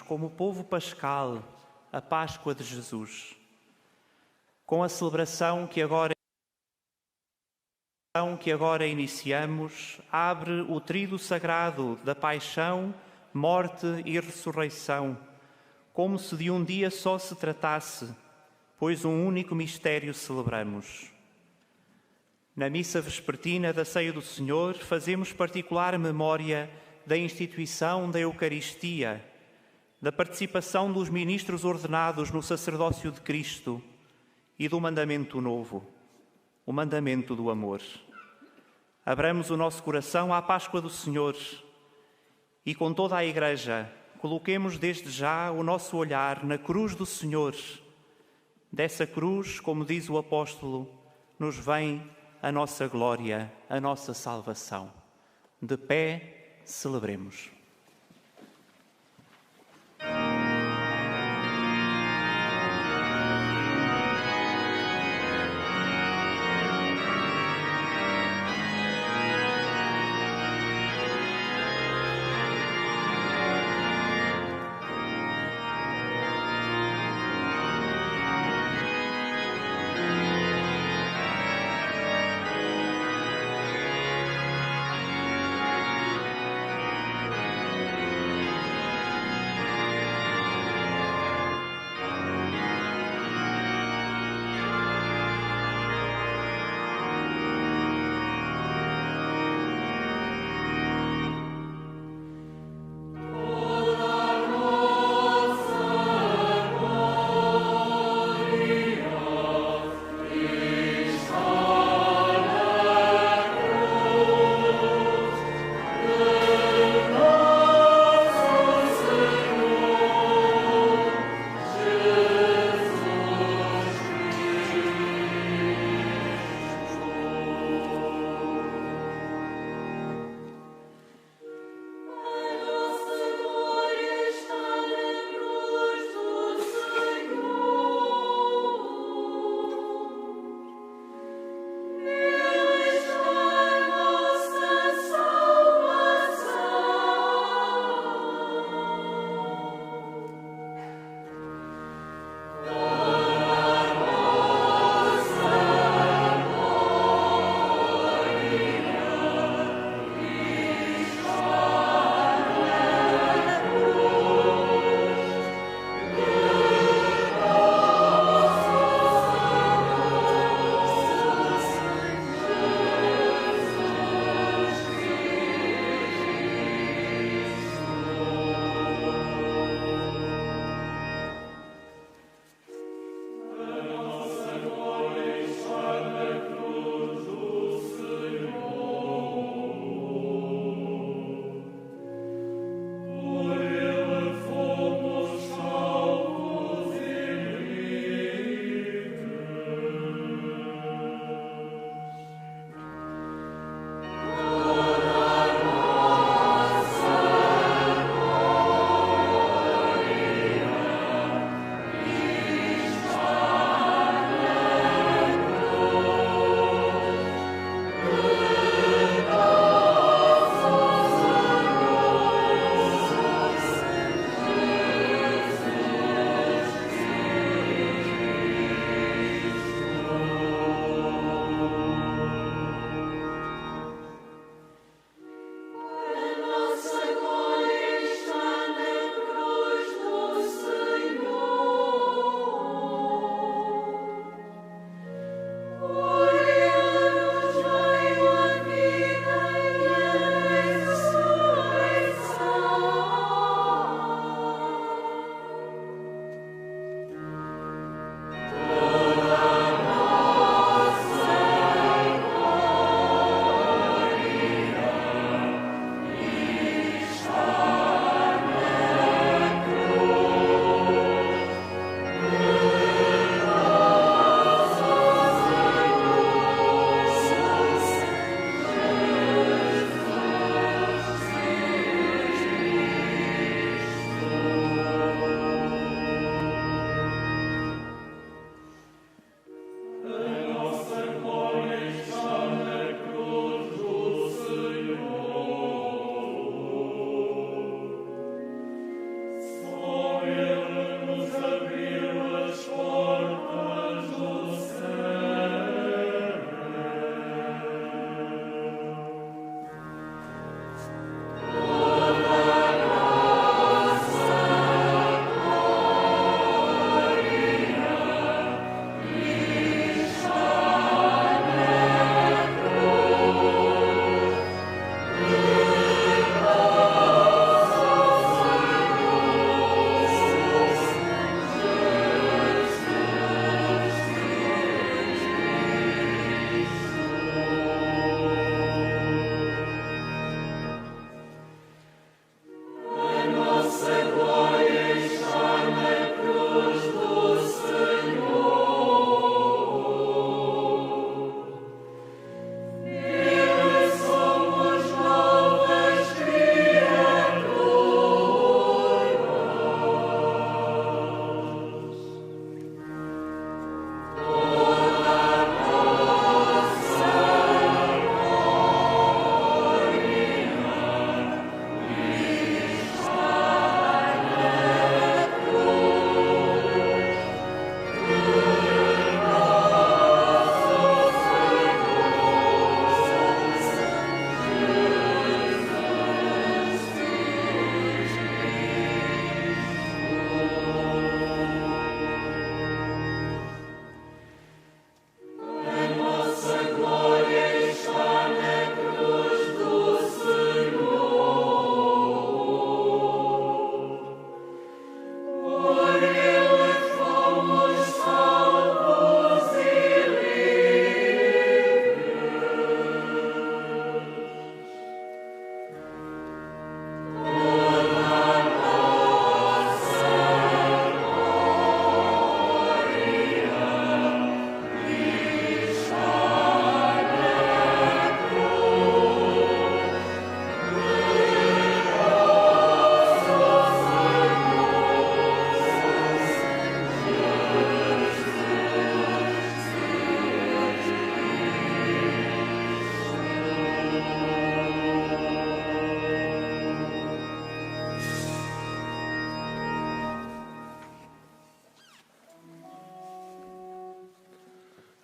como povo pascal, a Páscoa de Jesus. Com a celebração que agora iniciamos, abre o tríduo sagrado da paixão, morte e ressurreição, como se de um dia só se tratasse, pois um único mistério celebramos. Na missa vespertina da Ceia do Senhor, fazemos particular memória da instituição da Eucaristia, da participação dos ministros ordenados no sacerdócio de Cristo e do mandamento novo, o mandamento do amor. Abramos o nosso coração à Páscoa do Senhor e, com toda a Igreja, coloquemos desde já o nosso olhar na cruz do Senhor. Dessa cruz, como diz o apóstolo, nos vem a nossa glória, a nossa salvação. De pé, celebremos.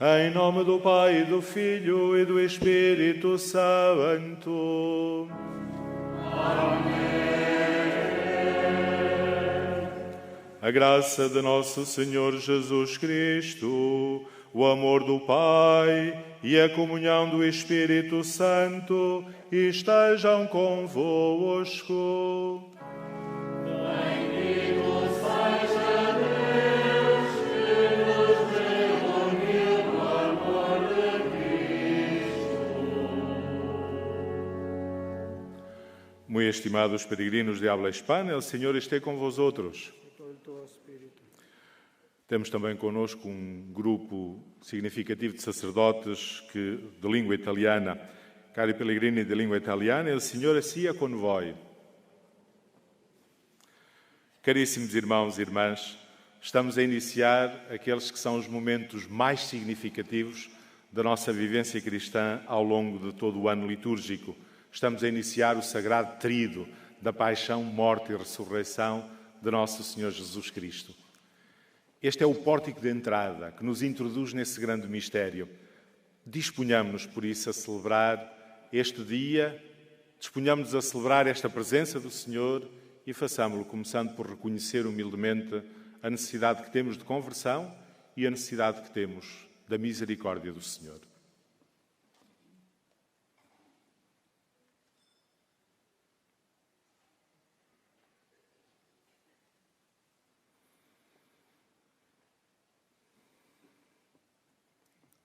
Em nome do Pai, do Filho e do Espírito Santo. Amém. A graça de nosso Senhor Jesus Cristo, o amor do Pai e a comunhão do Espírito Santo estejam convosco. Muito estimados peregrinos de habla hispana, o Senhor esteja com vós outros. Temos também connosco um grupo significativo de sacerdotes de língua italiana. Cari pellegrini de língua italiana, o Senhor sia con voi. Caríssimos irmãos e irmãs, estamos a iniciar aqueles que são os momentos mais significativos da nossa vivência cristã ao longo de todo o ano litúrgico. Estamos a iniciar o sagrado tríduo da paixão, morte e ressurreição de nosso Senhor Jesus Cristo. Este é o pórtico de entrada que nos introduz nesse grande mistério. Disponhamos-nos, por isso, a celebrar este dia, disponhamos-nos a celebrar esta presença do Senhor e façamo-lo começando por reconhecer humildemente a necessidade que temos de conversão e a necessidade que temos da misericórdia do Senhor.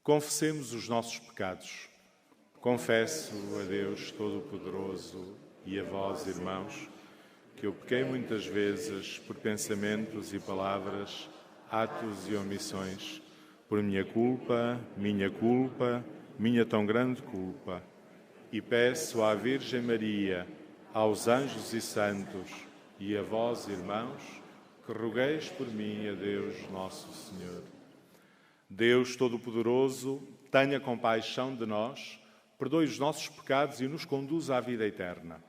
Confessemos os nossos pecados. Confesso a Deus Todo-Poderoso e a vós, irmãos, que eu pequei muitas vezes por pensamentos e palavras, atos e omissões, por minha culpa, minha tão grande culpa. E peço à Virgem Maria, aos anjos e santos e a vós, irmãos, que rogueis por mim a Deus Nosso Senhor. Deus Todo-Poderoso, tenha compaixão de nós, perdoe os nossos pecados e nos conduza à vida eterna.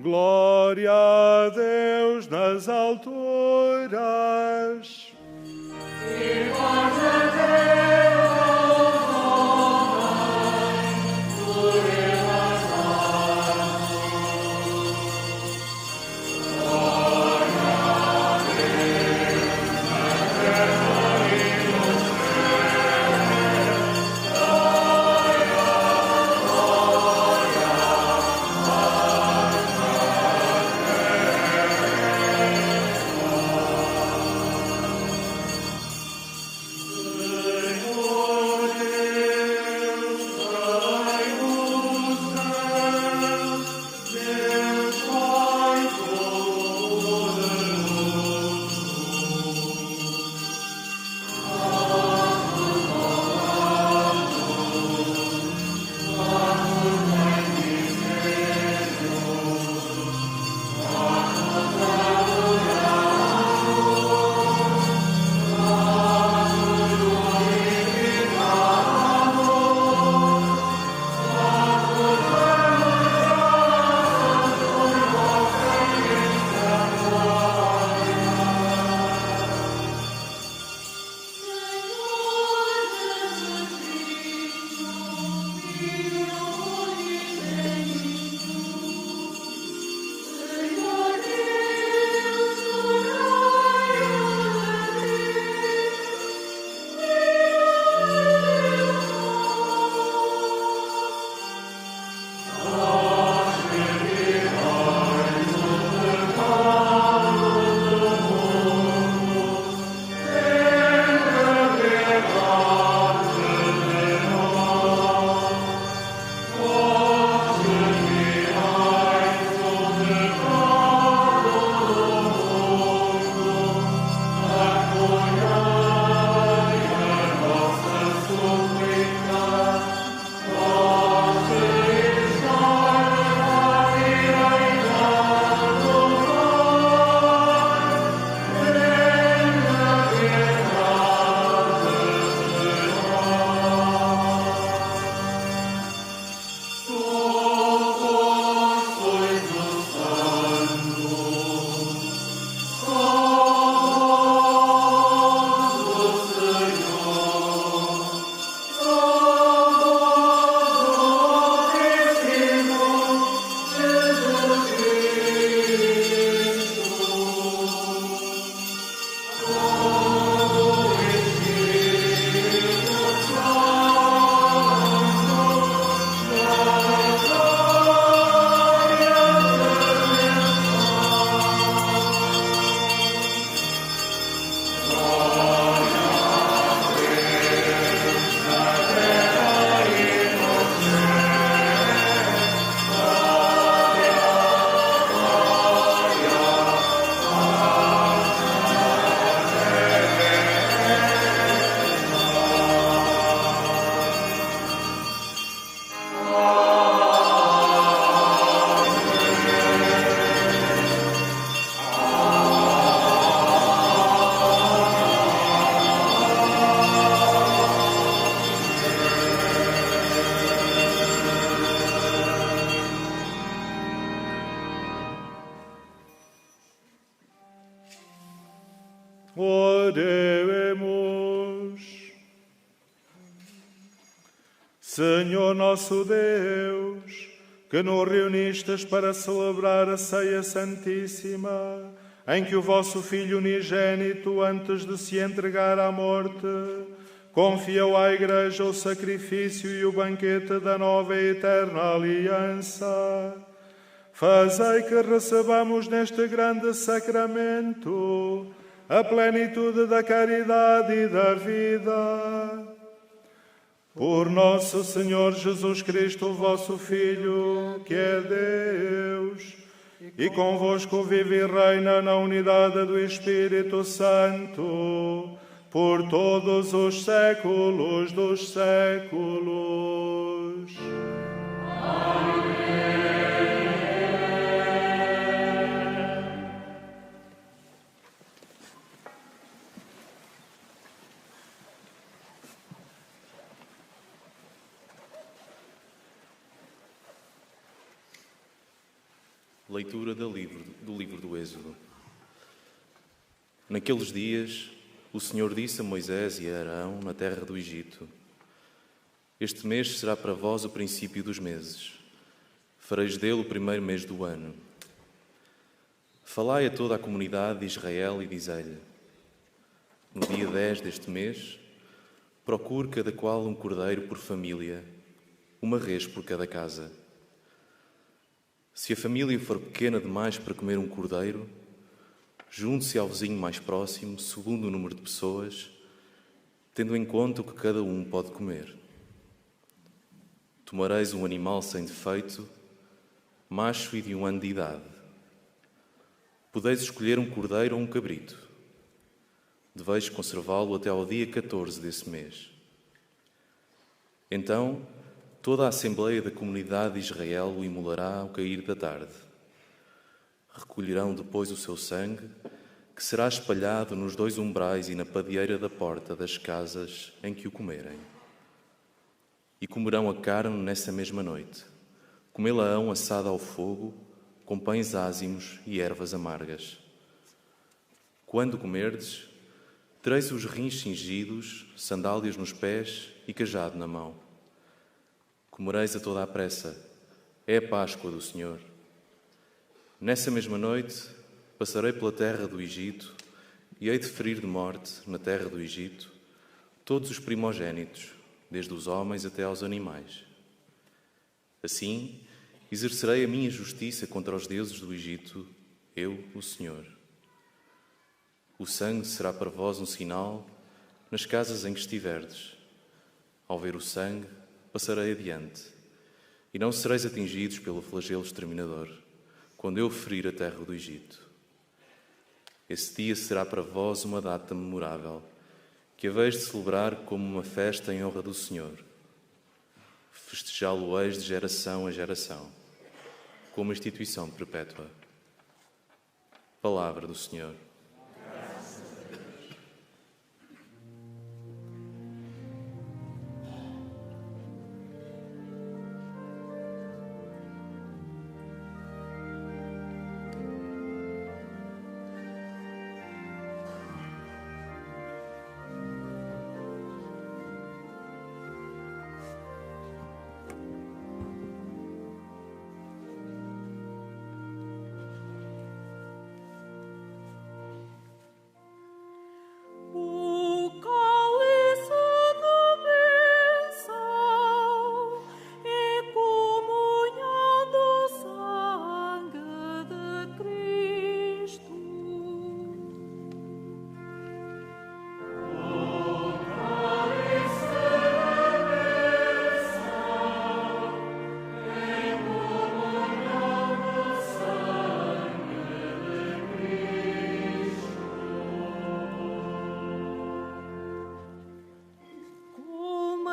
Glória a Deus nas alturas. E paz a Deus aos homens, por elas glória a Deus na terra e no céu. Oremos. Senhor nosso Deus, que nos reunistes para celebrar a ceia santíssima, em que o vosso Filho unigênito, antes de se entregar à morte, confiou à Igreja o sacrifício e o banquete da nova e eterna aliança. Fazei que recebamos neste grande sacramento a plenitude da caridade e da vida. Por nosso Senhor Jesus Cristo, vosso Filho, que é Deus, e convosco vive e reina na unidade do Espírito Santo, por todos os séculos dos séculos. Amém. Leitura do livro do Êxodo. Naqueles dias, o Senhor disse a Moisés e a Arão na terra do Egito: Este mês será para vós o princípio dos meses. Fareis dele o primeiro mês do ano. Falai a toda a comunidade de Israel e dizei-lhe: No dia 10 deste mês, procure cada qual um cordeiro por família, uma res por cada casa. Se a família for pequena demais para comer um cordeiro, junte-se ao vizinho mais próximo, segundo o número de pessoas, tendo em conta o que cada um pode comer. Tomareis um animal sem defeito, macho e de 1 ano de idade. Podeis escolher um cordeiro ou um cabrito. Deveis conservá-lo até ao dia 14 desse mês. Então, toda a Assembleia da Comunidade de Israel o imolará ao cair da tarde. Recolherão depois o seu sangue, que será espalhado nos 2 umbrais e na padieira da porta das casas em que o comerem. E comerão a carne nessa mesma noite. Comê-la-ão assada ao fogo, com pães ázimos e ervas amargas. Quando comerdes, tereis os rins cingidos, sandálias nos pés e cajado na mão. Comereis a toda a pressa. É a Páscoa do Senhor. Nessa mesma noite, passarei pela terra do Egito e hei de ferir de morte, na terra do Egito, todos os primogénitos, desde os homens até aos animais. Assim, exercerei a minha justiça contra os deuses do Egito, eu, o Senhor. O sangue será para vós um sinal nas casas em que estiverdes. Ao ver o sangue, passarei adiante, e não sereis atingidos pelo flagelo exterminador, quando eu ferir a terra do Egito. Esse dia será para vós uma data memorável, que haveis de celebrar como uma festa em honra do Senhor. Festejá-lo-eis de geração a geração, como instituição perpétua. Palavra do Senhor.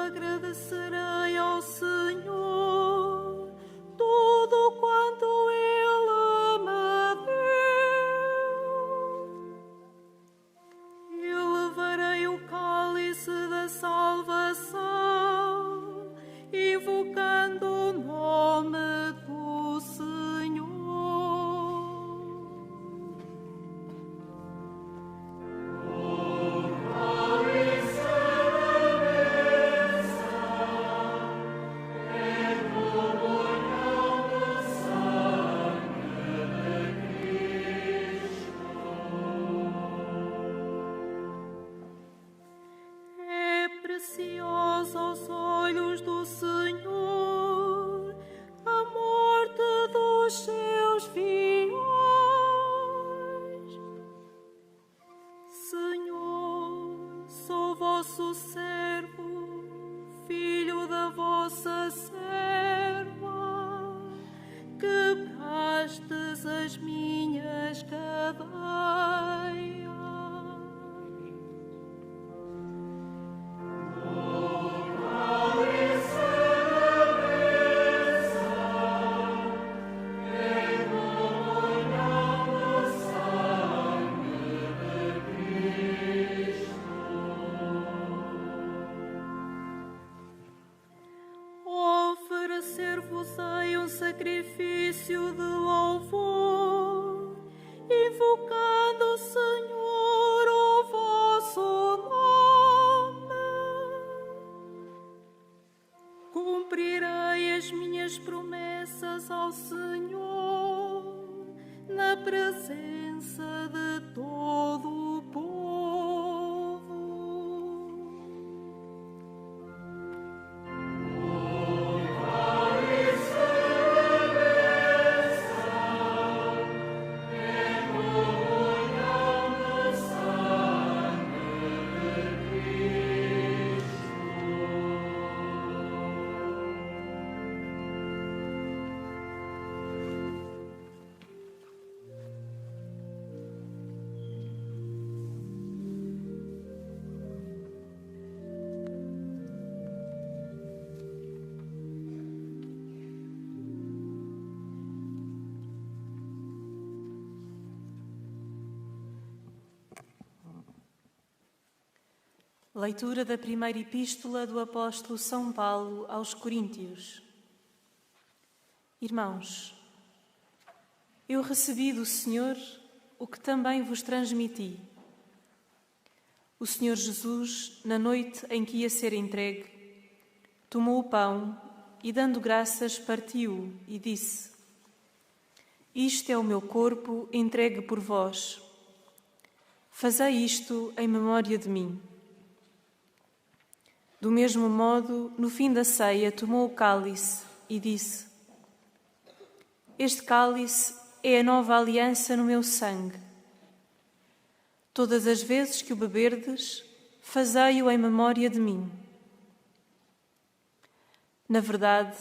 Agradecerei ao Senhor tudo quanto Ele me deu. Eu levarei o cálice da salvação, invocando o nome do Senhor. Preciosa aos olhos do Senhor a morte dos seus fiéis. Senhor, sou vosso servo, filho da vossa serva, quebrastes as minhas cadeias. Oferecer-vos-ei um sacrifício de louvor. Leitura da primeira epístola do apóstolo São Paulo aos Coríntios. Irmãos, eu recebi do Senhor o que também vos transmiti. O Senhor Jesus, na noite em que ia ser entregue, tomou o pão e, dando graças, partiu-o e disse: Isto é o meu corpo entregue por vós. Fazei isto em memória de mim. Do mesmo modo, no fim da ceia, tomou o cálice e disse: Este cálice é a nova aliança no meu sangue. Todas as vezes que o beberdes, fazei-o em memória de mim. Na verdade,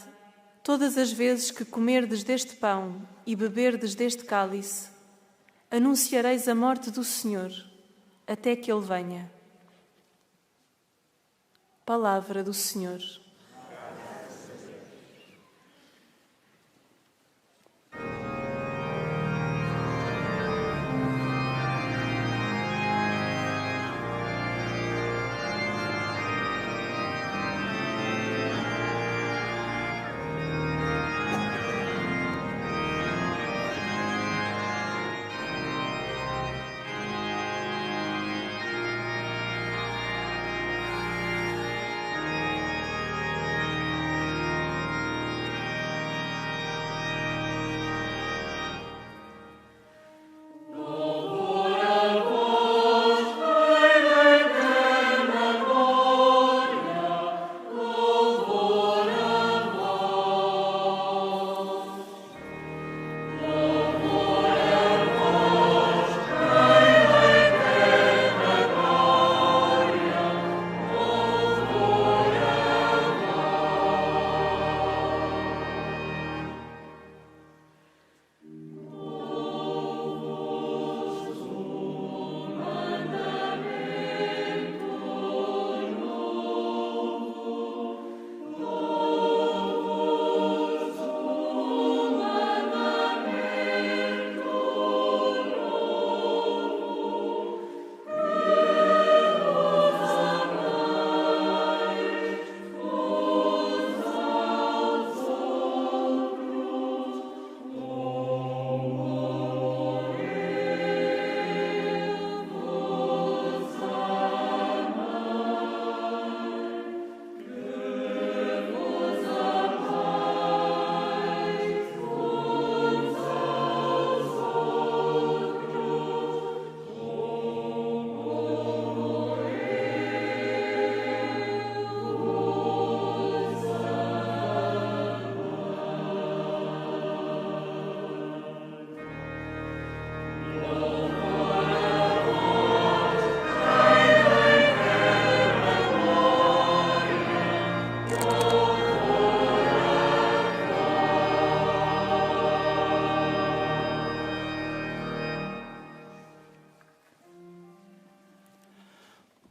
todas as vezes que comerdes deste pão e beberdes deste cálice, anunciareis a morte do Senhor, até que Ele venha. Palavra do Senhor.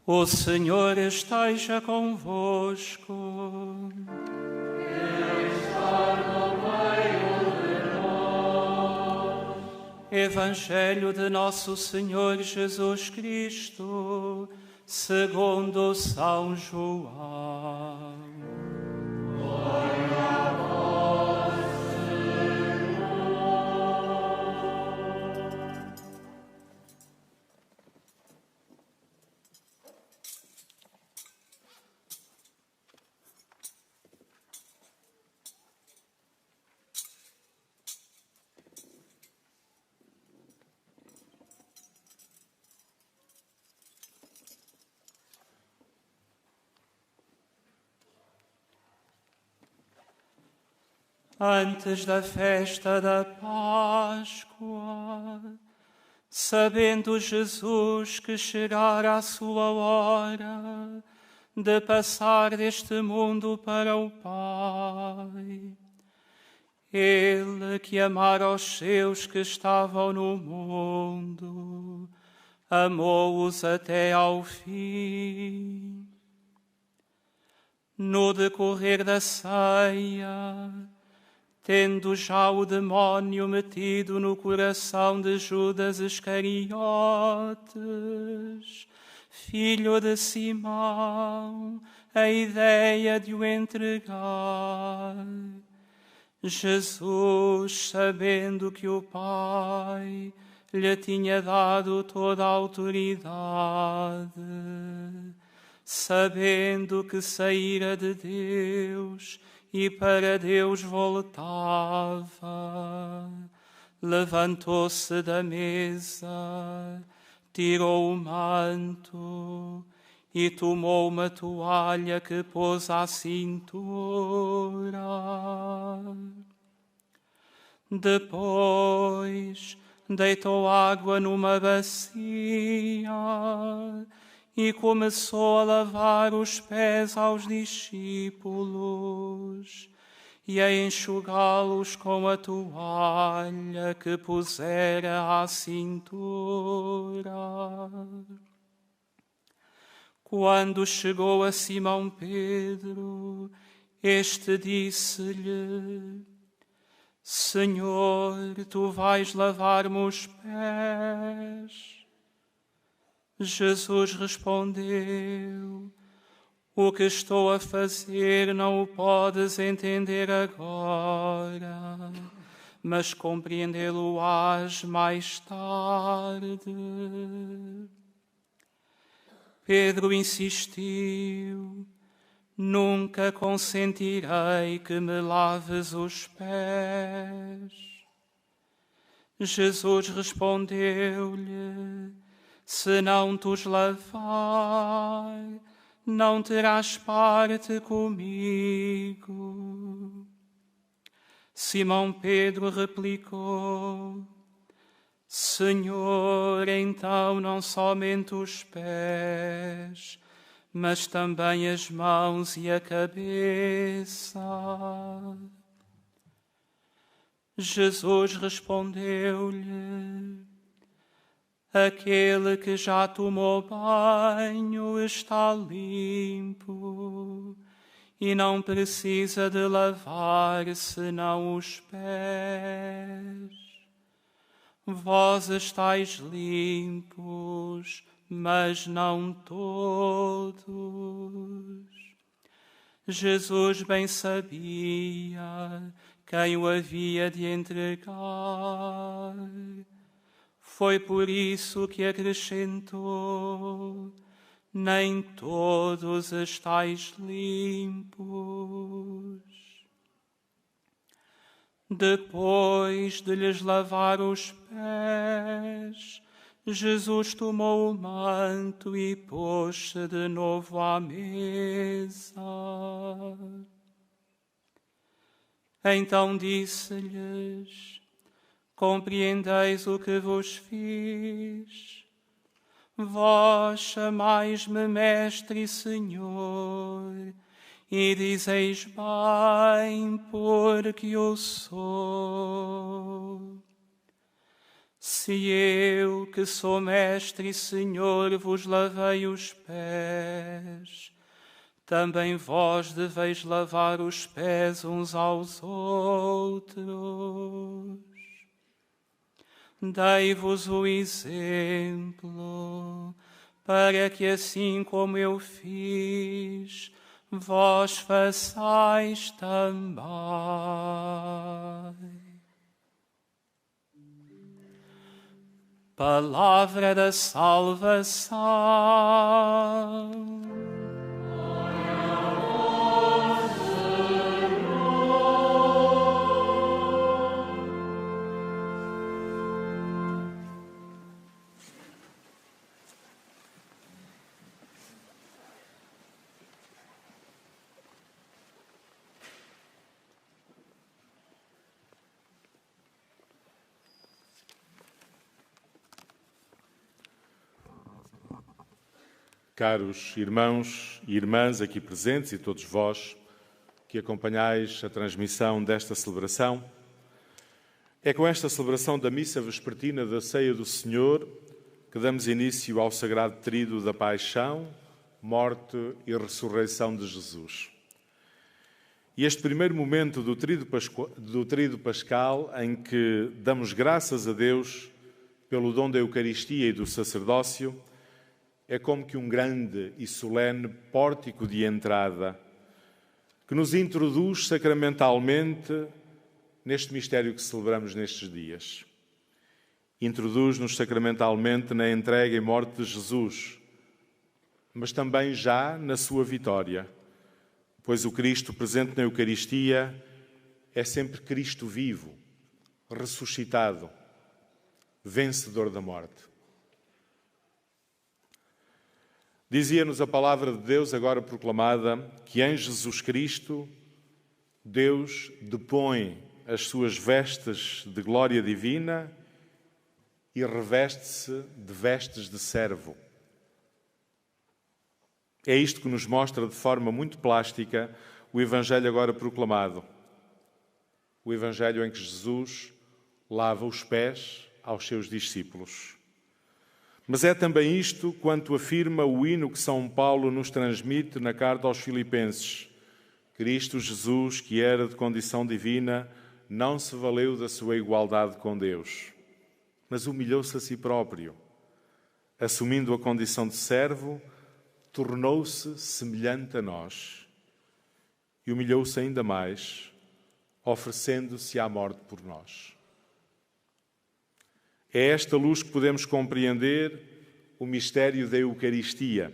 O Senhor esteja convosco. Ele está no meio de nós. Evangelho de Nosso Senhor Jesus Cristo, segundo São João. Glória a vós, Antes da festa da Páscoa, sabendo Jesus que chegara a sua hora de passar deste mundo para o Pai, Ele que amara os seus que estavam no mundo, amou-os até ao fim. No decorrer da ceia, tendo já o demónio metido no coração de Judas Iscariotes, filho de Simão, a ideia de o entregar. Jesus, sabendo que o Pai lhe tinha dado toda a autoridade, sabendo que saíra de Deus e para Deus voltava, levantou-se da mesa, tirou o manto e tomou uma toalha que pôs à cintura. Depois deitou água numa bacia e começou a lavar os pés aos discípulos e a enxugá-los com a toalha que pusera à cintura. Quando chegou a Simão Pedro, este disse-lhe: Senhor, tu vais lavar-me os pés? Jesus respondeu: O que estou a fazer não o podes entender agora, mas compreendê-lo-ás mais tarde. Pedro insistiu: Nunca consentirei que me laves os pés. Jesus respondeu-lhe: Se não te os lavar, não terás parte comigo. Simão Pedro replicou: Senhor, então não somente os pés, mas também as mãos e a cabeça. Jesus respondeu-lhe: Aquele que já tomou banho está limpo e não precisa de lavar senão os pés. Vós estáis limpos, mas não todos. Jesus bem sabia quem o havia de entregar. Foi por isso que acrescentou: Nem todos estáis limpos. Depois de lhes lavar os pés, Jesus tomou o manto e pôs-se de novo à mesa. Então disse-lhes: Compreendeis o que vos fiz? Vós chamais-me Mestre e Senhor, e dizeis bem, porque o sou. Se eu, que sou Mestre e Senhor, vos lavei os pés, também vós deveis lavar os pés uns aos outros. Dei-vos o exemplo, para que assim como eu fiz, vós façais também. Palavra da salvação. Caros irmãos e irmãs aqui presentes e todos vós que acompanhais a transmissão desta celebração, é com esta celebração da missa vespertina da Ceia do Senhor que damos início ao sagrado tríduo da paixão, morte e ressurreição de Jesus. E este primeiro momento do tríduo pascal, em que damos graças a Deus pelo dom da Eucaristia e do sacerdócio, é como que um grande e solene pórtico de entrada que nos introduz sacramentalmente neste mistério que celebramos nestes dias. Introduz-nos sacramentalmente na entrega e morte de Jesus, mas também já na sua vitória, pois o Cristo presente na Eucaristia é sempre Cristo vivo, ressuscitado, vencedor da morte. Dizia-nos a palavra de Deus agora proclamada que em Jesus Cristo Deus depõe as suas vestes de glória divina e reveste-se de vestes de servo. É isto que nos mostra de forma muito plástica o Evangelho agora proclamado. O Evangelho em que Jesus lava os pés aos seus discípulos. Mas é também isto quanto afirma o hino que São Paulo nos transmite na carta aos Filipenses. Cristo Jesus, que era de condição divina, não se valeu da sua igualdade com Deus, mas humilhou-se a si próprio. Assumindo a condição de servo, tornou-se semelhante a nós e humilhou-se ainda mais, oferecendo-se à morte por nós. É esta luz que podemos compreender o mistério da Eucaristia.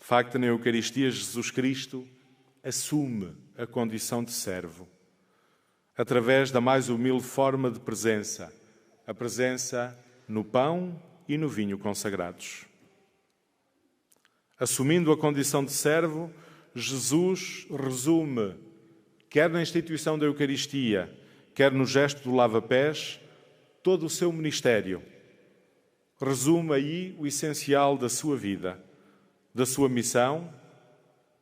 De facto, na Eucaristia, Jesus Cristo assume a condição de servo, através da mais humilde forma de presença, a presença no pão e no vinho consagrados. Assumindo a condição de servo, Jesus resume, quer na instituição da Eucaristia, quer no gesto do lava-pés, todo o seu ministério. Resume aí o essencial da sua vida, da sua missão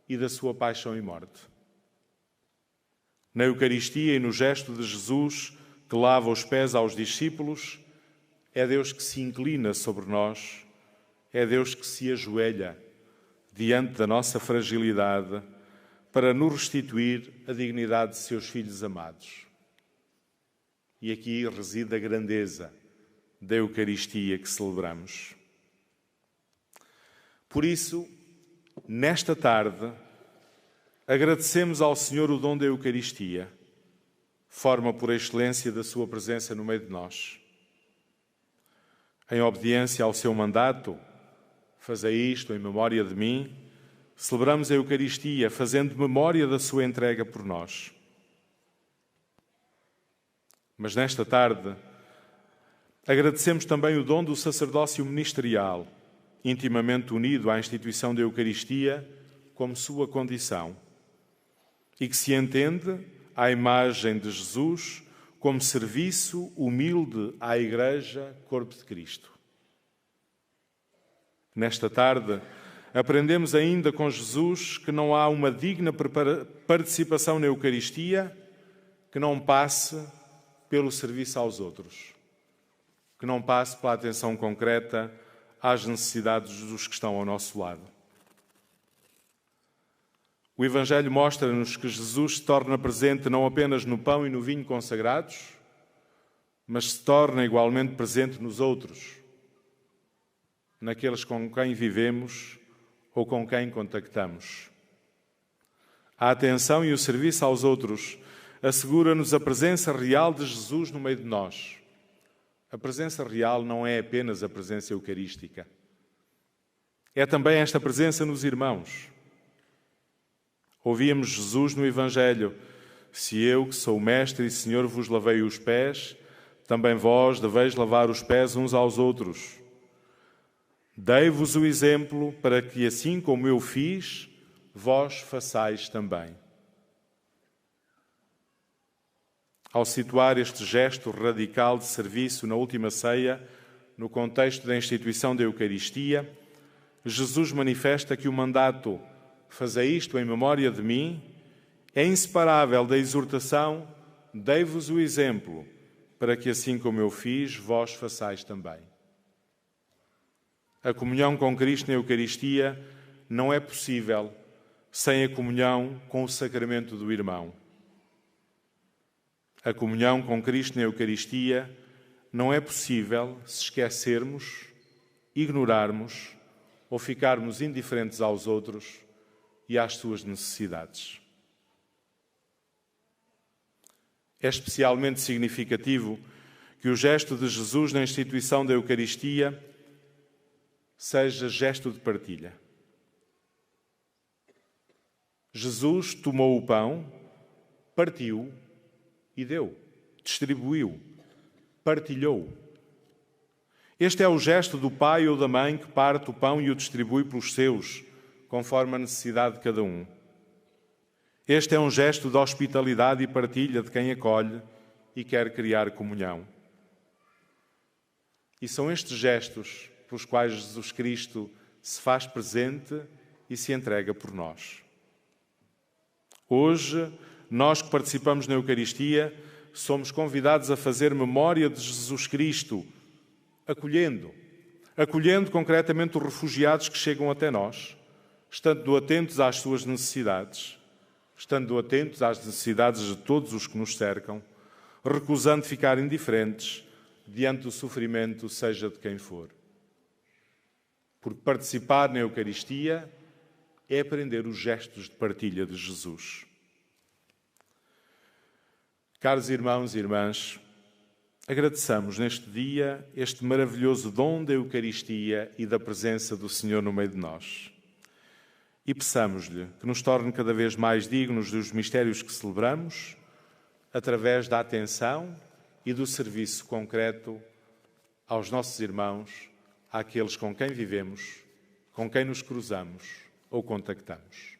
e da sua paixão e morte. Na Eucaristia e no gesto de Jesus, que lava os pés aos discípulos, é Deus que se inclina sobre nós, é Deus que se ajoelha diante da nossa fragilidade para nos restituir a dignidade de seus filhos amados. E aqui reside a grandeza da Eucaristia que celebramos. Por isso, nesta tarde, agradecemos ao Senhor o dom da Eucaristia, forma por excelência da sua presença no meio de nós. Em obediência ao seu mandato, fazei isto em memória de mim, celebramos a Eucaristia, fazendo memória da sua entrega por nós. Mas nesta tarde, agradecemos também o dom do sacerdócio ministerial, intimamente unido à instituição da Eucaristia como sua condição, e que se entende à imagem de Jesus como serviço humilde à Igreja, corpo de Cristo. Nesta tarde, aprendemos ainda com Jesus que não há uma digna participação na Eucaristia que não passe pelo serviço aos outros, que não passe pela atenção concreta às necessidades dos que estão ao nosso lado. O Evangelho mostra-nos que Jesus se torna presente não apenas no pão e no vinho consagrados, mas se torna igualmente presente nos outros, naqueles com quem vivemos ou com quem contactamos. A atenção e o serviço aos outros assegura-nos a presença real de Jesus no meio de nós. A presença real não é apenas a presença eucarística. É também esta presença nos irmãos. Ouvíamos Jesus no Evangelho: se eu, que sou mestre e Senhor, vos lavei os pés, também vós deveis lavar os pés uns aos outros. Dei-vos o exemplo para que, assim como eu fiz, vós façais também. Ao situar este gesto radical de serviço na última ceia, no contexto da instituição da Eucaristia, Jesus manifesta que o mandato "fazei isto em memória de mim" é inseparável da exortação "dei-vos o exemplo, para que assim como eu fiz, vós façais também". A comunhão com Cristo na Eucaristia não é possível sem a comunhão com o sacramento do irmão. A comunhão com Cristo na Eucaristia não é possível se esquecermos, ignorarmos ou ficarmos indiferentes aos outros e às suas necessidades. É especialmente significativo que o gesto de Jesus na instituição da Eucaristia seja gesto de partilha. Jesus tomou o pão, partiu e deu, distribuiu, partilhou. Este é o gesto do pai ou da mãe que parte o pão e o distribui pelos seus, conforme a necessidade de cada um. Este é um gesto de hospitalidade e partilha de quem acolhe e quer criar comunhão. E são estes gestos pelos quais Jesus Cristo se faz presente e se entrega por nós. Hoje, nós que participamos na Eucaristia, somos convidados a fazer memória de Jesus Cristo, acolhendo concretamente os refugiados que chegam até nós, estando atentos às suas necessidades, estando atentos às necessidades de todos os que nos cercam, recusando ficar indiferentes diante do sofrimento, seja de quem for. Porque participar na Eucaristia é aprender os gestos de partilha de Jesus. Caros irmãos e irmãs, agradeçamos neste dia este maravilhoso dom da Eucaristia e da presença do Senhor no meio de nós. E peçamos-lhe que nos torne cada vez mais dignos dos mistérios que celebramos, através da atenção e do serviço concreto aos nossos irmãos, àqueles com quem vivemos, com quem nos cruzamos ou contactamos.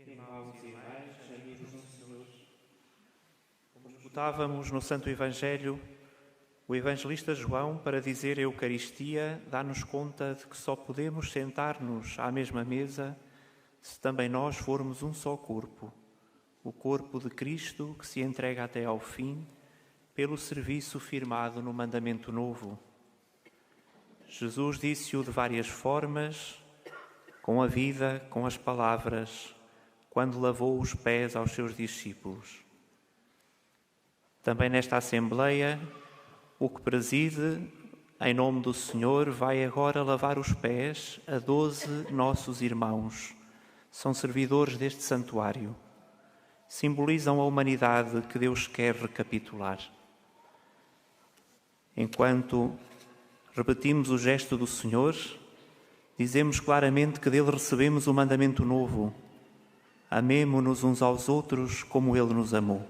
Irmãos e irmãs, amigos do Senhor, como escutávamos no Santo Evangelho, o evangelista João, para dizer a Eucaristia, dá-nos conta de que só podemos sentar-nos à mesma mesa se também nós formos um só corpo, o corpo de Cristo que se entrega até ao fim pelo serviço firmado no mandamento novo. Jesus disse-o de várias formas, com a vida, com as palavras, quando lavou os pés aos seus discípulos. Também nesta Assembleia, o que preside, em nome do Senhor, vai agora lavar os pés a 12 nossos irmãos. São servidores deste santuário. Simbolizam a humanidade que Deus quer recapitular. Enquanto repetimos o gesto do Senhor, dizemos claramente que dele recebemos o mandamento novo. Amemo-nos uns aos outros como ele nos amou.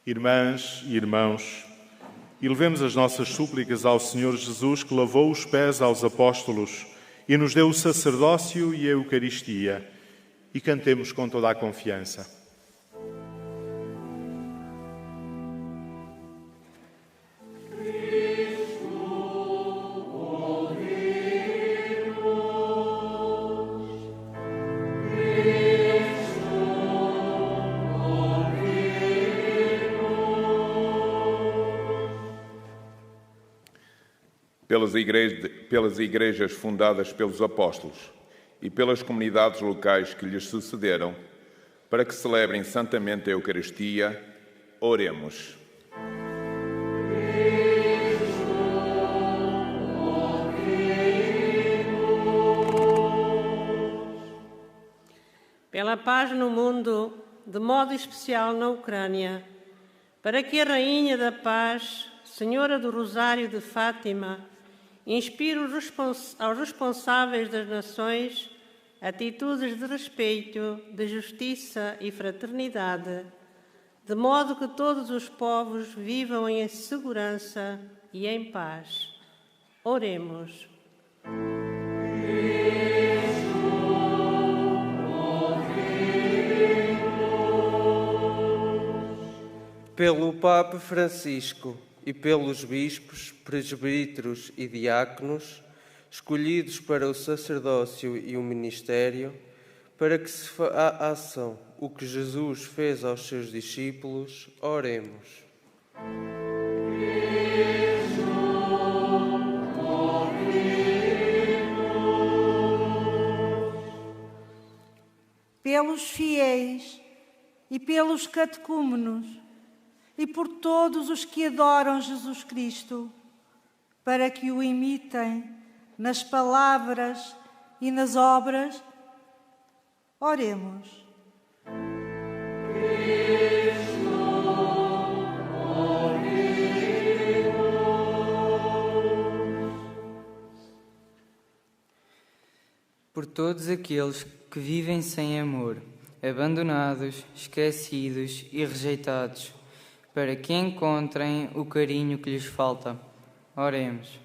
Irmãs e irmãos, elevemos as nossas súplicas ao Senhor Jesus, que lavou os pés aos apóstolos e nos deu o sacerdócio e a Eucaristia, e cantemos com toda a confiança. Pelas igrejas fundadas pelos apóstolos e pelas comunidades locais que lhes sucederam, para que celebrem santamente a Eucaristia, oremos. Pela paz no mundo, de modo especial na Ucrânia, para que a Rainha da Paz, Senhora do Rosário de Fátima, inspire aos responsáveis das nações atitudes de respeito, de justiça e fraternidade, de modo que todos os povos vivam em segurança e em paz. Oremos. Pelo Papa Francisco e pelos bispos, presbíteros e diáconos, escolhidos para o sacerdócio e o ministério, para que se façam o que Jesus fez aos seus discípulos, oremos. Pelos fiéis e pelos catecúmenos, e por todos os que adoram Jesus Cristo, para que o imitem nas palavras e nas obras, oremos. Por todos aqueles que vivem sem amor, abandonados, esquecidos e rejeitados, para que encontrem o carinho que lhes falta. Oremos.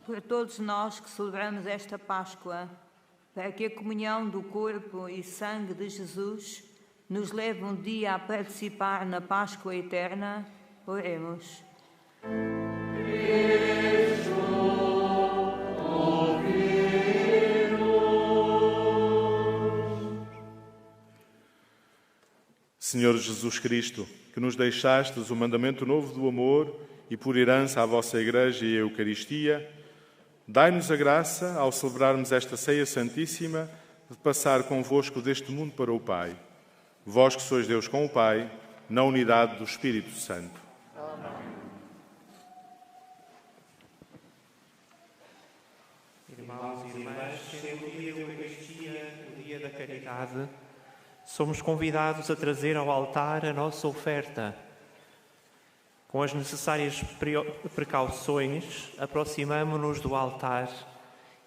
Por todos nós que celebramos esta Páscoa, para que a comunhão do corpo e sangue de Jesus nos leve um dia a participar na Páscoa eterna, oremos. Senhor Jesus Cristo, que nos deixastes o mandamento novo do amor e por herança à vossa Igreja e a Eucaristia, dai-nos a graça, ao celebrarmos esta ceia santíssima, de passar convosco deste mundo para o Pai. Vós que sois Deus com o Pai, na unidade do Espírito Santo. Amém. Irmãos e irmãs, sendo o dia da Eucaristia, o dia da caridade, somos convidados a trazer ao altar a nossa oferta. Com as necessárias precauções, aproximamo-nos do altar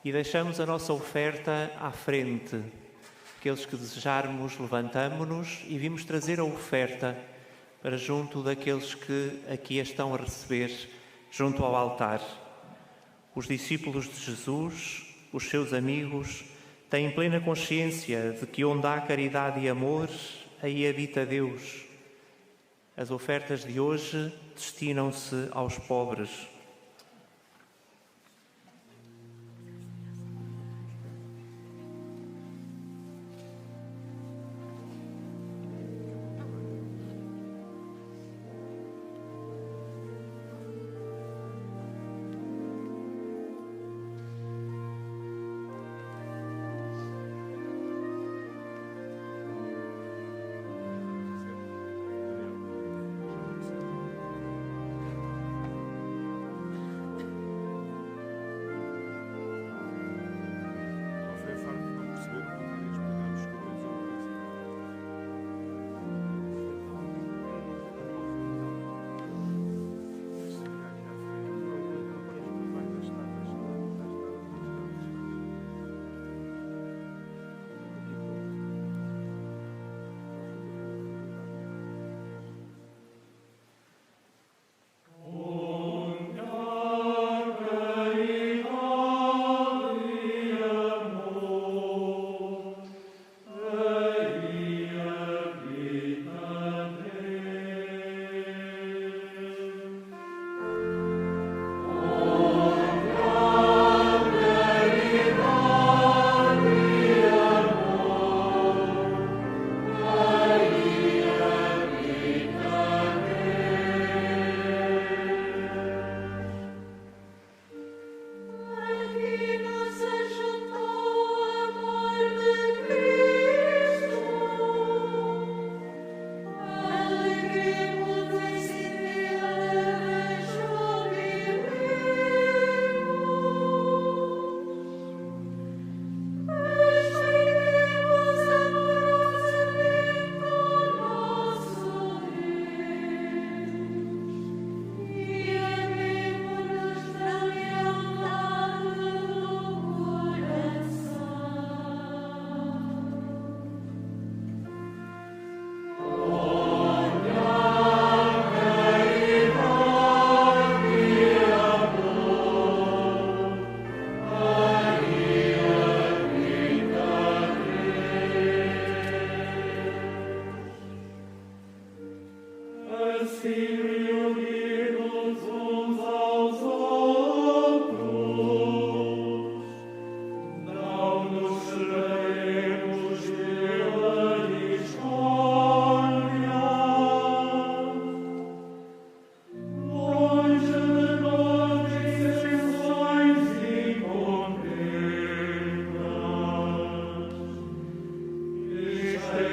e deixamos a nossa oferta à frente. Aqueles que desejarmos, levantamo-nos e vimos trazer a oferta para junto daqueles que aqui a estão a receber, junto ao altar. Os discípulos de Jesus, os seus amigos, têm plena consciência de que onde há caridade e amor, aí habita Deus. As ofertas de hoje destinam-se aos pobres.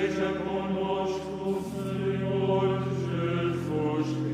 Esteja conosco, Senhor Jesus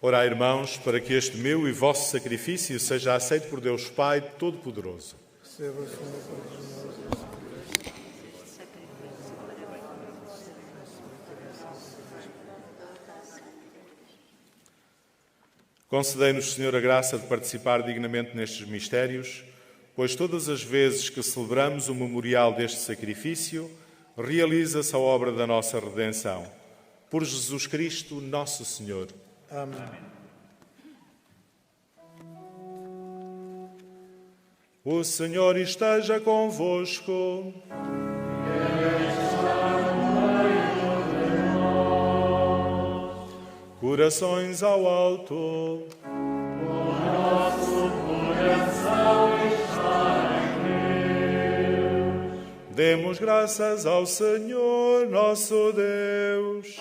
Orai, irmãos, para que este meu e vosso sacrifício seja aceito por Deus Pai Todo-Poderoso. Concedei-nos, Senhor, a graça de participar dignamente nestes mistérios, pois todas as vezes que celebramos o memorial deste sacrifício, realiza-se a obra da nossa redenção. Por Jesus Cristo, nosso Senhor. Amém. O Senhor esteja convosco. Corações ao alto. O nosso coração está em Deus. Demos graças ao Senhor, nosso Deus.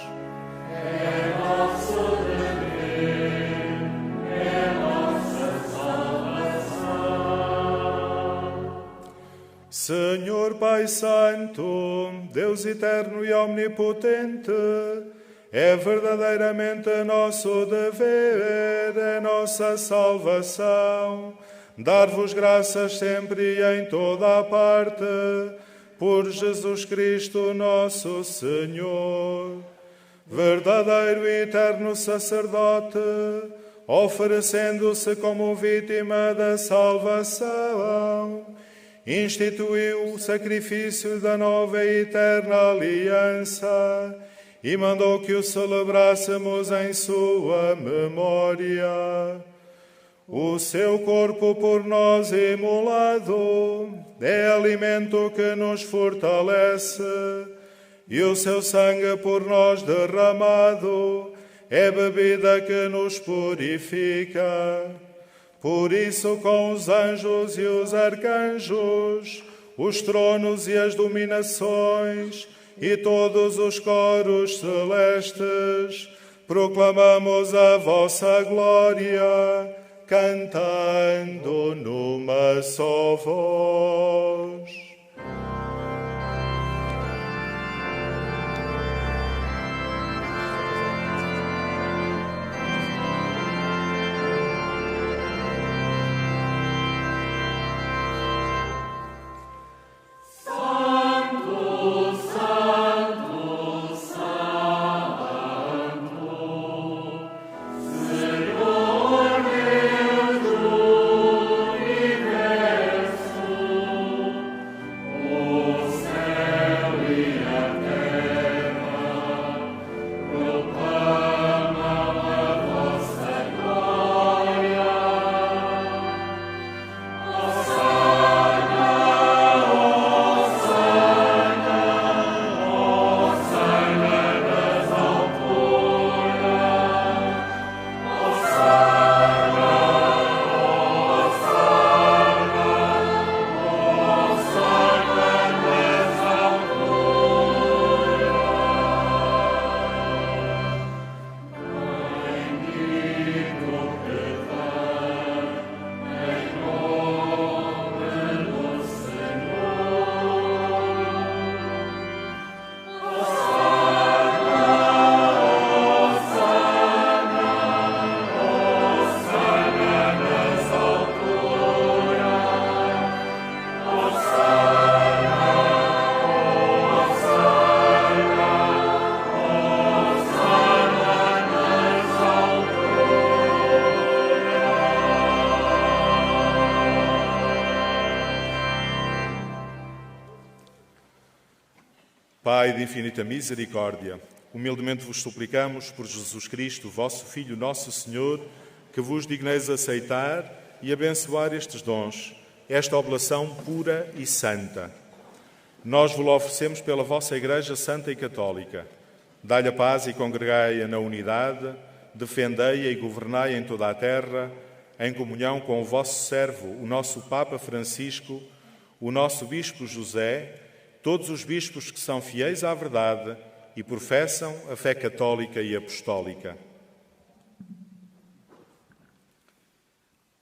É nosso dever, é nossa salvação. Senhor Pai Santo, Deus eterno e omnipotente, é verdadeiramente nosso dever, é nossa salvação, dar-vos graças sempre e em toda a parte, por Jesus Cristo nosso Senhor, verdadeiro e eterno sacerdote, oferecendo-se como vítima da salvação, instituiu o sacrifício da nova e eterna aliança e mandou que o celebrássemos em sua memória. O seu corpo por nós imolado é alimento que nos fortalece, e o seu sangue por nós derramado é bebida que nos purifica. Por isso, com os anjos e os arcanjos, os tronos e as dominações, e todos os coros celestes, proclamamos a vossa glória, cantando numa só voz. Pai de infinita misericórdia, humildemente vos suplicamos por Jesus Cristo, vosso Filho, nosso Senhor, que vos digneis aceitar e abençoar estes dons, esta oblação pura e santa. Nós vos oferecemos pela vossa Igreja Santa e Católica. Dai-lhe a paz e congregai-a na unidade, defendei-a e governai em toda a terra, em comunhão com o vosso servo, o nosso Papa Francisco, o nosso Bispo José, todos os bispos que são fiéis à verdade e professam a fé católica e apostólica.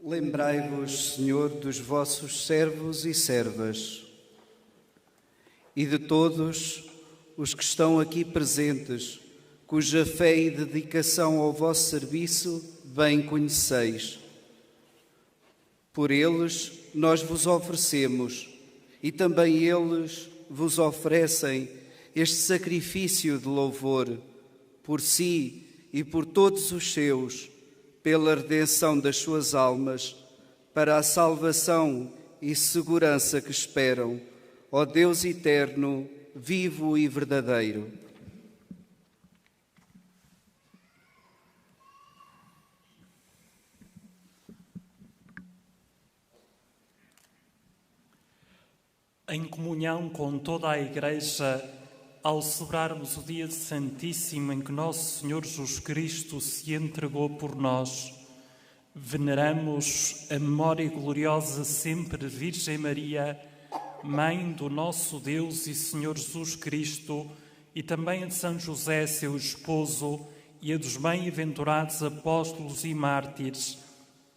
Lembrai-vos, Senhor, dos vossos servos e servas e de todos os que estão aqui presentes, cuja fé e dedicação ao vosso serviço bem conheceis. Por eles nós vos oferecemos, e também eles vos oferecem este sacrifício de louvor, por si e por todos os seus, pela redenção das suas almas, para a salvação e segurança que esperam, ó Deus eterno, vivo e verdadeiro. Em comunhão com toda a Igreja, ao celebrarmos o dia santíssimo em que Nosso Senhor Jesus Cristo se entregou por nós, veneramos a memória gloriosa sempre Virgem Maria, Mãe do nosso Deus e Senhor Jesus Cristo, e também a de São José, seu esposo, e a dos bem-aventurados apóstolos e mártires,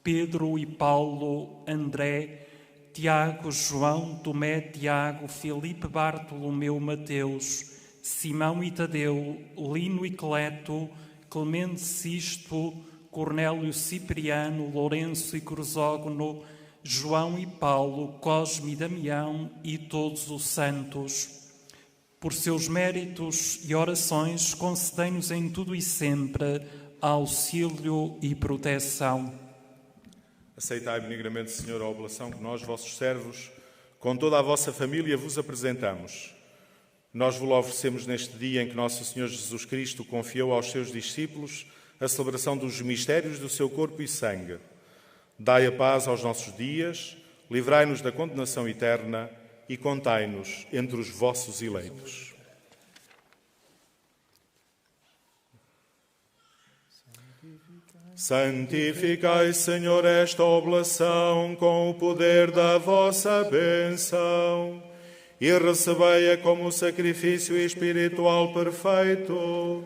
Pedro e Paulo, André, Tiago, João, Tomé, Tiago, Filipe, Bartolomeu, Mateus, Simão e Tadeu, Lino e Cleto, Clemente Sisto, Cornélio Cipriano, Lourenço e Crisógono, João e Paulo, Cosme e Damião e todos os santos. Por seus méritos e orações, concedei-nos em tudo e sempre auxílio e proteção. Aceitai benignamente, Senhor, a oblação que nós, vossos servos, com toda a vossa família, vos apresentamos. Nós vos oferecemos neste dia em que Nosso Senhor Jesus Cristo confiou aos seus discípulos a celebração dos mistérios do seu corpo e sangue. Dai a paz aos nossos dias, livrai-nos da condenação eterna e contai-nos entre os vossos eleitos. Santificai, Senhor, esta oblação com o poder da vossa bênção e recebei-a como sacrifício espiritual perfeito,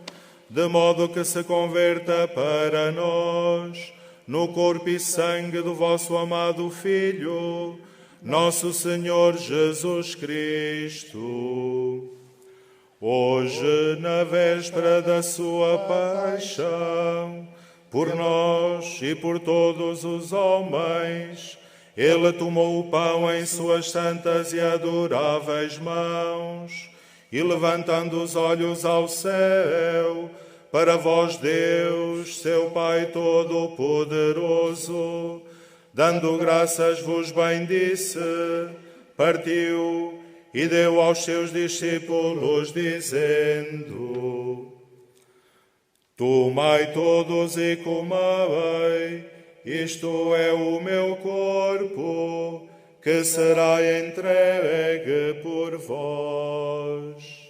de modo que se converta para nós no corpo e sangue do vosso amado Filho, nosso Senhor Jesus Cristo. Hoje, na véspera da sua paixão, por nós e por todos os homens, Ele tomou o pão em suas santas e adoráveis mãos e, levantando os olhos ao céu, para vós, Deus, seu Pai Todo-Poderoso, dando graças vos bendisse, partiu e deu aos seus discípulos, dizendo: Tomai todos e comei, isto é o meu corpo, que será entregue por vós.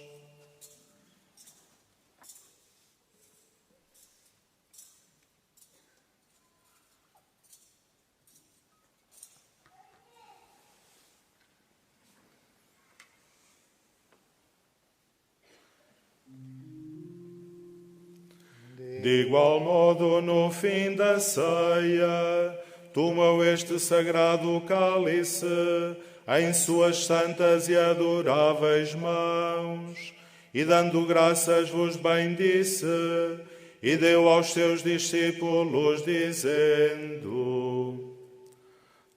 De igual modo, no fim da ceia, tomou este sagrado cálice em suas santas e adoráveis mãos, e dando graças vos bendisse, e deu aos seus discípulos, dizendo: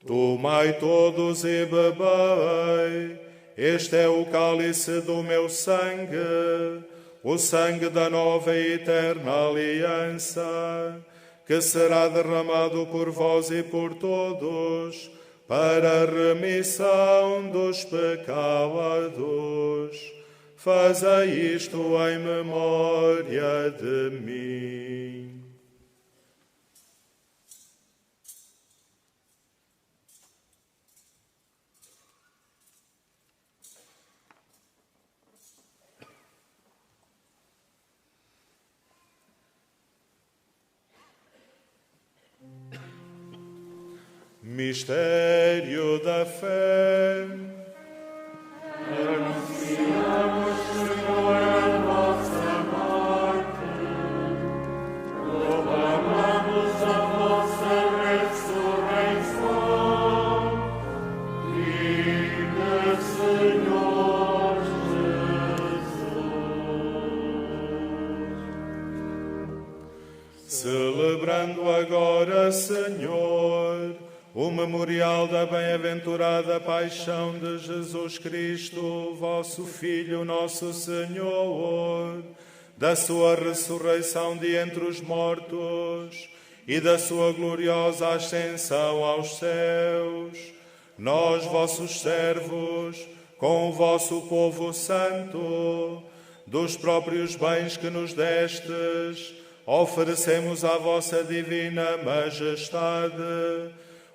Tomai todos e bebei, este é o cálice do meu sangue, o sangue da nova e eterna aliança, que será derramado por vós e por todos, para a remissão dos pecados. Fazei isto em memória de mim. Mistério da fé. Anunciamos, Senhor, a vossa morte, proclamamos a vossa ressurreição. Viva, Senhor Jesus. Celebrando agora, Senhor, o memorial da bem-aventurada paixão de Jesus Cristo, vosso Filho, nosso Senhor, da sua ressurreição de entre os mortos e da sua gloriosa ascensão aos céus, nós, vossos servos, com o vosso povo santo, dos próprios bens que nos destes, oferecemos à vossa divina majestade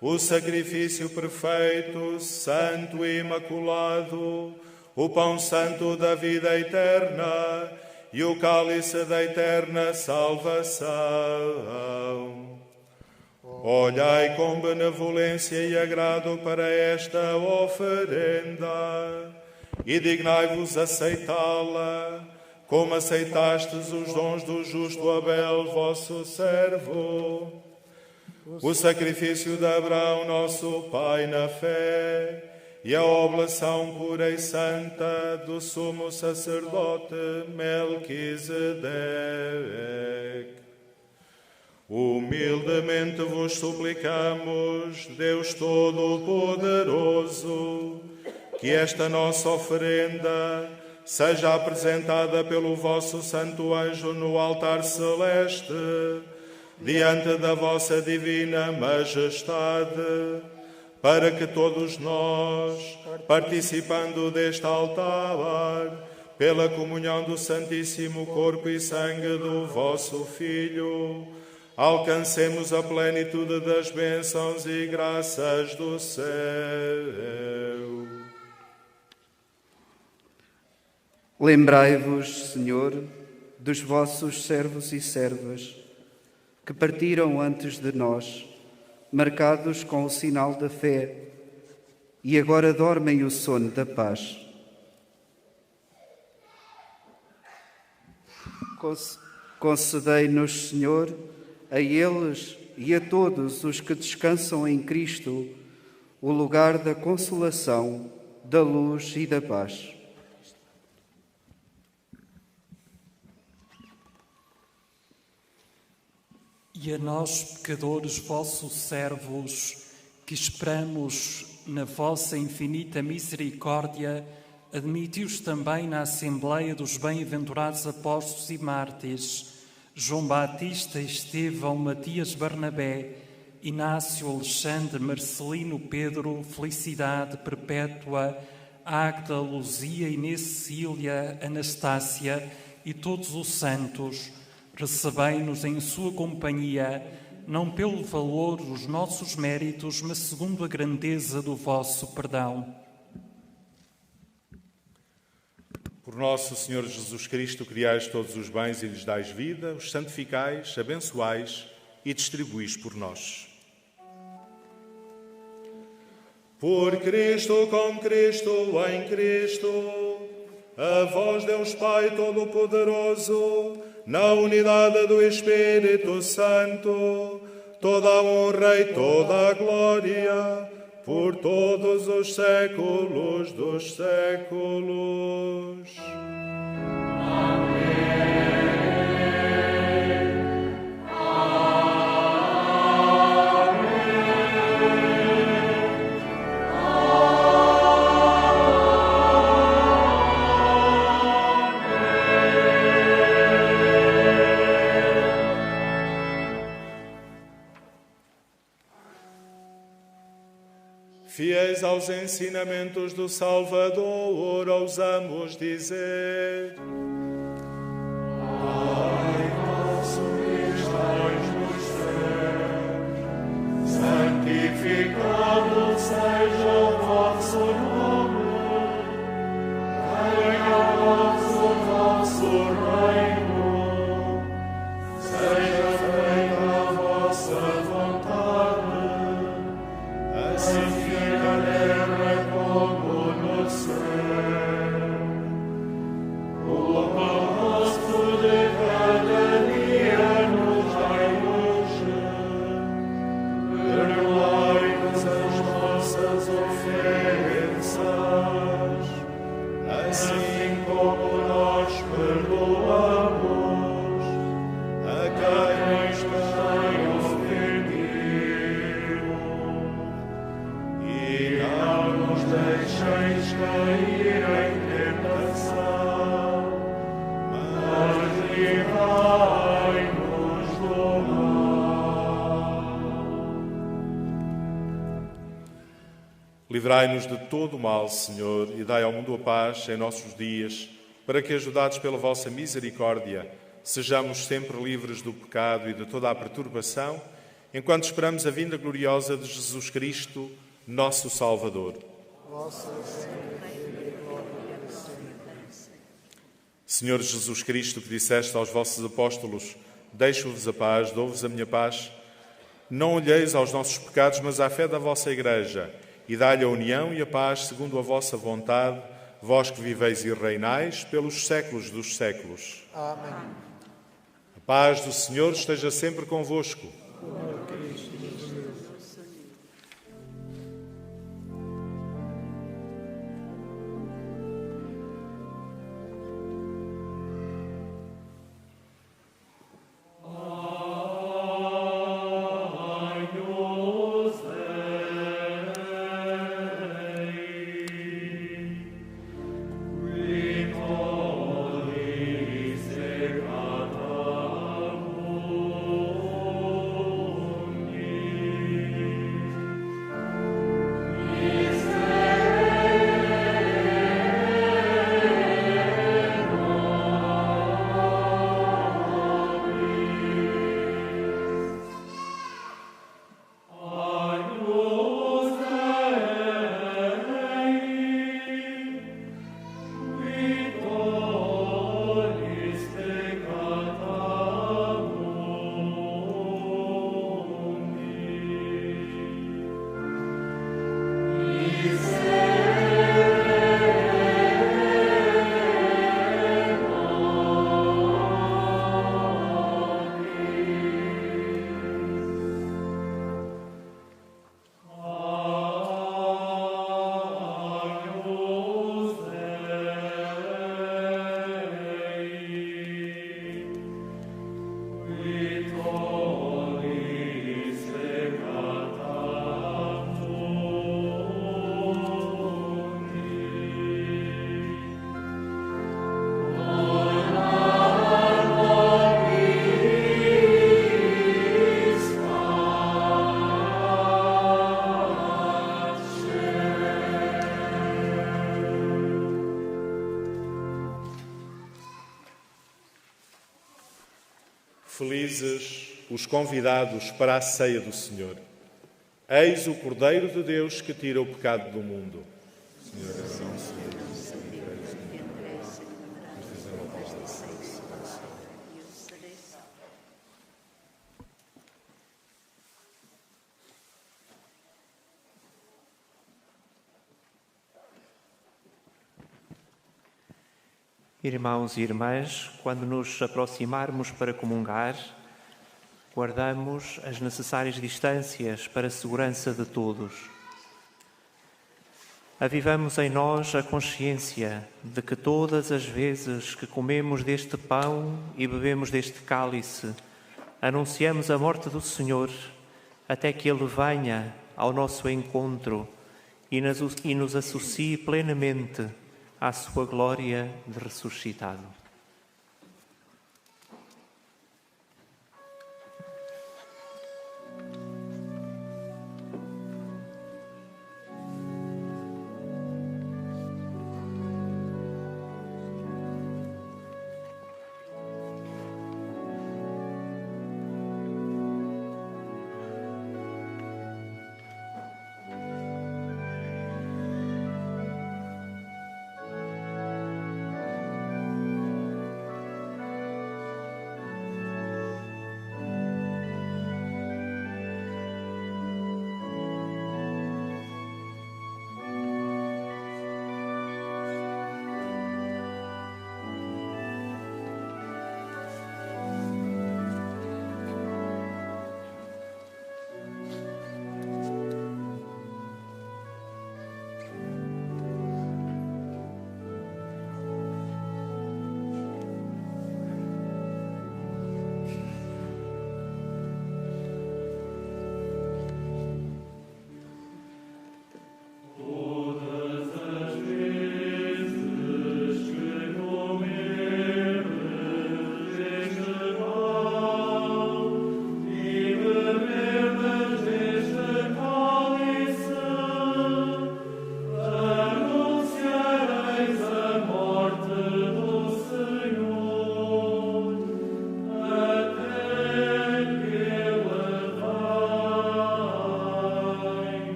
o sacrifício perfeito, santo e imaculado, o pão santo da vida eterna e o cálice da eterna salvação. Olhai com benevolência e agrado para esta oferenda e dignai-vos aceitá-la, como aceitastes os dons do justo Abel, vosso servo, o sacrifício de Abraão, nosso pai na fé, e a oblação pura e santa do sumo sacerdote Melquisedeque. Humildemente vos suplicamos, Deus Todo-Poderoso, que esta nossa oferenda seja apresentada pelo vosso santo anjo no altar celeste, diante da vossa divina majestade, para que todos nós, participando deste altar, pela comunhão do Santíssimo Corpo e Sangue do vosso Filho, alcancemos a plenitude das bênçãos e graças do céu. Lembrai-vos, Senhor, dos vossos servos e servas, que partiram antes de nós, marcados com o sinal da fé, e agora dormem o sono da paz. Concedei-nos, Senhor, a eles e a todos os que descansam em Cristo, o lugar da consolação, da luz e da paz. E a nós, pecadores, vossos servos, que esperamos na vossa infinita misericórdia, admiti-os também na Assembleia dos Bem-aventurados Apóstolos e Mártires, João Batista, Estevão, Matias Barnabé, Inácio, Alexandre, Marcelino, Pedro, Felicidade, Perpétua, Águeda, Luzia, Inês, Cecília, Anastácia e todos os santos. Recebei-nos em sua companhia, não pelo valor dos nossos méritos, mas segundo a grandeza do vosso perdão. Por nosso Senhor Jesus Cristo, criais todos os bens e lhes dais vida, os santificais, abençoais e distribuís por nós. Por Cristo, com Cristo, em Cristo, a vós, Deus Pai Todo-Poderoso, na unidade do Espírito Santo, toda a honra e toda a glória, por todos os séculos dos séculos. Fiéis aos ensinamentos do Salvador, ousamos dizer: Pai nosso que estais nos céus, santificado seja o vosso nome, venha a nós o vosso reino, seja feita a vossa vontade, assim na terra como no céu. O Livrai-nos de todo o mal, Senhor, e dai ao mundo a paz em nossos dias, para que, ajudados pela vossa misericórdia, sejamos sempre livres do pecado e de toda a perturbação, enquanto esperamos a vinda gloriosa de Jesus Cristo, nosso Salvador. Senhor Jesus Cristo, que disseste aos vossos apóstolos: deixo-vos a paz, dou-vos a minha paz, não olheis aos nossos pecados, mas à fé da vossa Igreja, e dai-lhe a união e a paz segundo a vossa vontade, vós que viveis e reinais pelos séculos dos séculos. Amém. A paz do Senhor esteja sempre convosco. Felizes os convidados para a ceia do Senhor. Eis o Cordeiro de Deus que tira o pecado do mundo. Senhor, não se Irmãos e irmãs, quando nos aproximarmos para comungar, guardamos as necessárias distâncias para a segurança de todos. Avivamos em nós a consciência de que todas as vezes que comemos deste pão e bebemos deste cálice, anunciamos a morte do Senhor até que Ele venha ao nosso encontro e nos associe plenamente à sua glória de ressuscitado.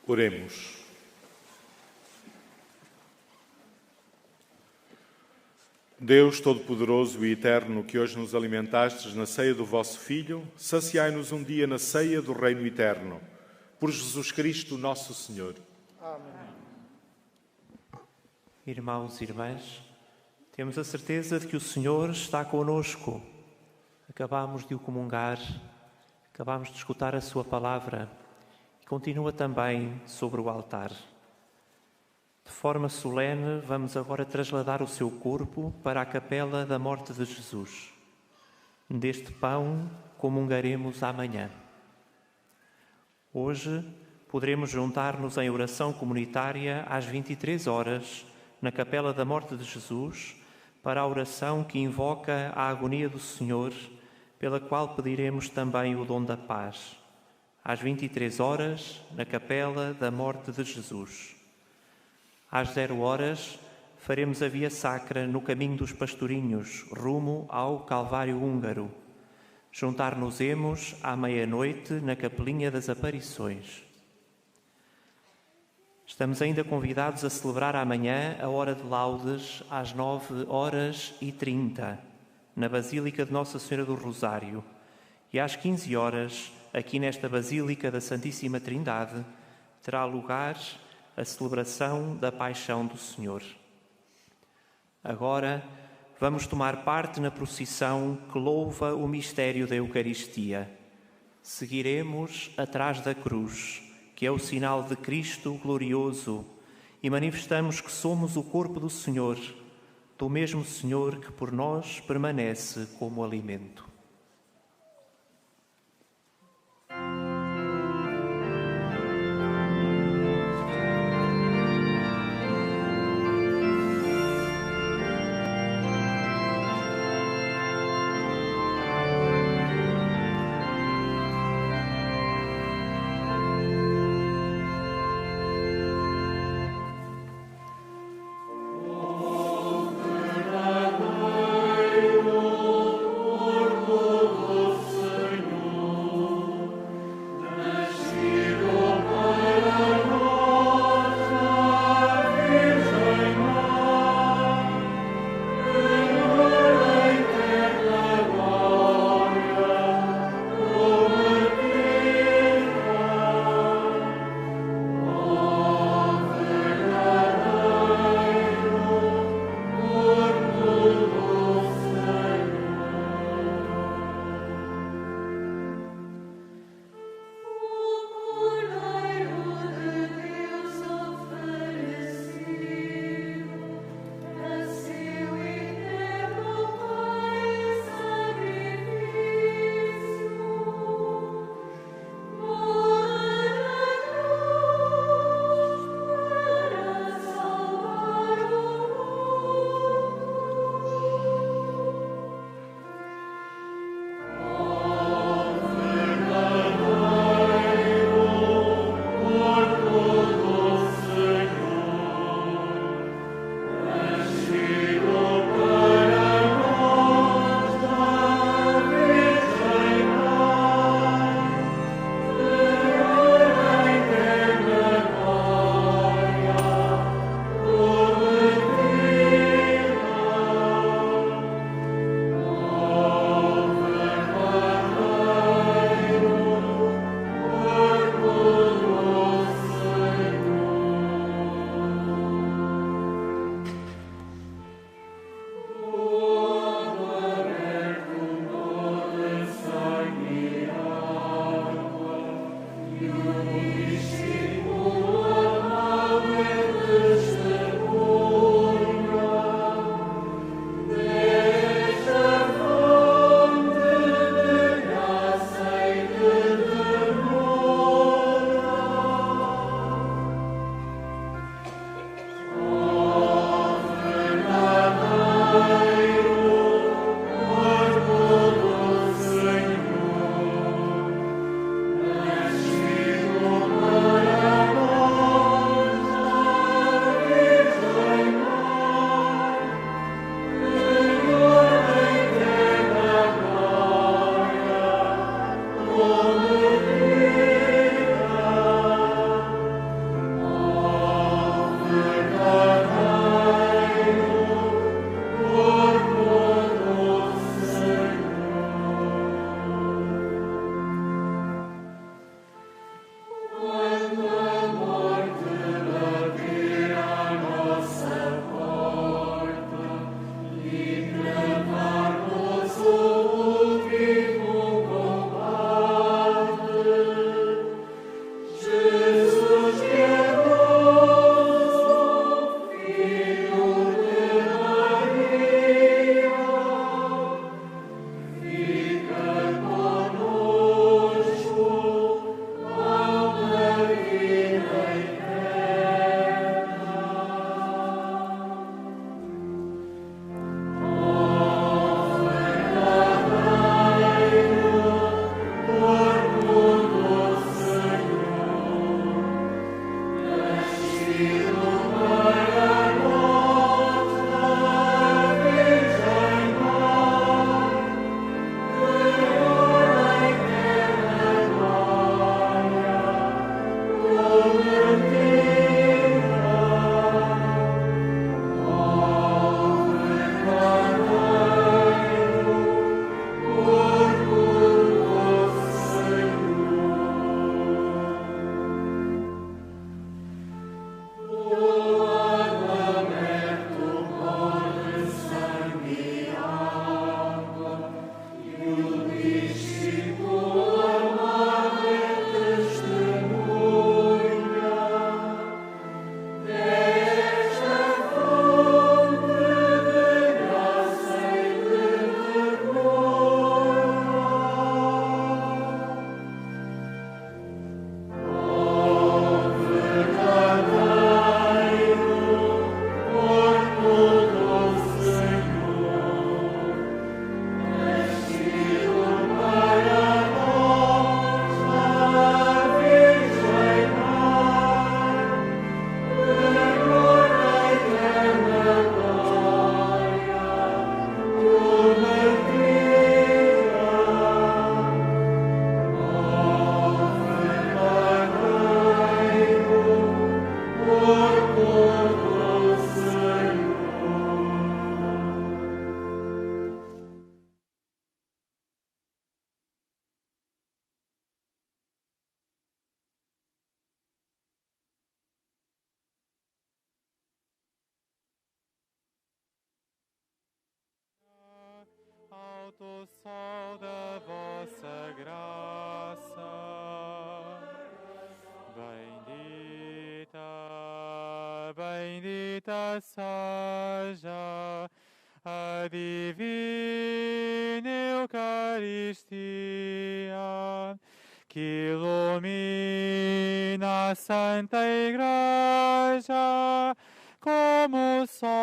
Oremos. Deus Todo-Poderoso e Eterno, que hoje nos alimentastes na ceia do vosso Filho, saciai-nos um dia na ceia do Reino Eterno. Por Jesus Cristo, nosso Senhor. Amém. Irmãos e irmãs, temos a certeza de que o Senhor está conosco. Acabamos de o comungar, acabamos de escutar a sua palavra e continua também sobre o altar. De forma solene, vamos agora trasladar o seu corpo para a capela da morte de Jesus. Deste pão comungaremos amanhã. Hoje poderemos juntar-nos em oração comunitária às 23 horas na capela da morte de Jesus para a oração que invoca a agonia do Senhor, pela qual pediremos também o dom da paz. Às 23 horas, na capela da morte de Jesus. Às 0 horas, faremos a via sacra no caminho dos pastorinhos, rumo ao Calvário húngaro. Juntar-nos-emos à meia-noite na Capelinha das Aparições. Estamos ainda convidados a celebrar amanhã a hora de laudes às 9h30, na Basílica de Nossa Senhora do Rosário, e às 15 horas, aqui nesta Basílica da Santíssima Trindade, terá lugar a celebração da Paixão do Senhor. Agora, vamos tomar parte na procissão que louva o mistério da Eucaristia. Seguiremos atrás da cruz, que é o sinal de Cristo glorioso, e manifestamos que somos o corpo do Senhor, do mesmo Senhor que por nós permanece como alimento. Oh, alto sol da vossa graça. Bendita, bendita seja a divina Eucaristia, que ilumina a Santa Igreja como o sol